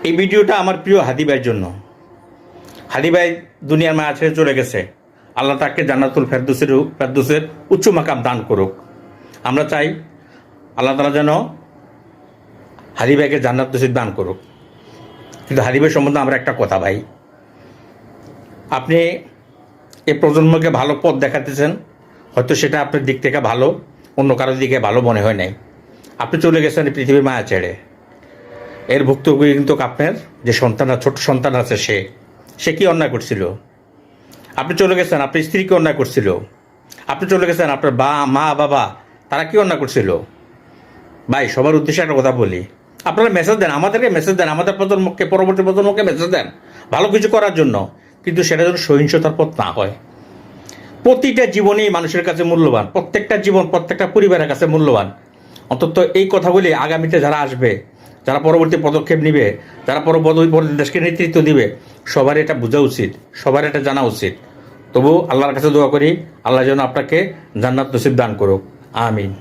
এই ভিডিওটা আমার প্রিয় হাদি ভাইয়ের জন্য। হাদি ভাই দুনিয়ার মায়া ছেড়ে চলে গেছে। আল্লাহ তাকে জান্নাতুল ফেরদৌসের উচ্চ মাকাম দান করুক। আমরা চাই আল্লাহ তাআলা যেন হাদি ভাইকে জান্নাত নসিব দান করুক। কিন্তু হাদি ভাই সম্বন্ধে আমরা একটা কথা ভাই, আপনি এই প্রজন্মকে ভালো পথ দেখাতেছেন, হয়তো সেটা আপনার দিক থেকে ভালো, অন্য কারোর দিকে ভালো মনে হয় নাই। আপনি চলে গেছেন পৃথিবীর মায়া ছেড়ে। এর ভুক্তভোগী কিন্তু আপনার যে সন্তান, ছোট সন্তান আছে, সে কি অন্যায় করছিল? আপনি চলে গেছেন, আপনার স্ত্রীকে অন্যায় করছিল। আপনি চলে গেছেন, আপনার মা বাবা তারা কি অন্যায় করছিল? ভাই, সবার উদ্দেশ্যে একটা কথা বলি, আপনারা মেসেজ দেন, আমাদেরকে মেসেজ দেন, আমাদের প্রজন্মকে, পরবর্তী প্রজন্মকে মেসেজ দেন ভালো কিছু করার জন্য, কিন্তু সেটা যেন সহিংসতার পথ না হয়। প্রতিটা জীবনেই মানুষের কাছে মূল্যবান, প্রত্যেকটা জীবন প্রত্যেকটা পরিবারের কাছে মূল্যবান। অন্তত এই কথাগুলি আগামীতে যারা আসবে, যারা পরবর্তী পদক্ষেপ নিবে, যারা পরবর্তী দেশকে নেতৃত্ব দিবে, সবার এটা বোঝা উচিত, সবার এটা জানা উচিত। তবু আল্লাহর কাছে দোয়া করি, আল্লাহ যেন আপনাকে জান্নাত নসিব দান করুক। আমিন।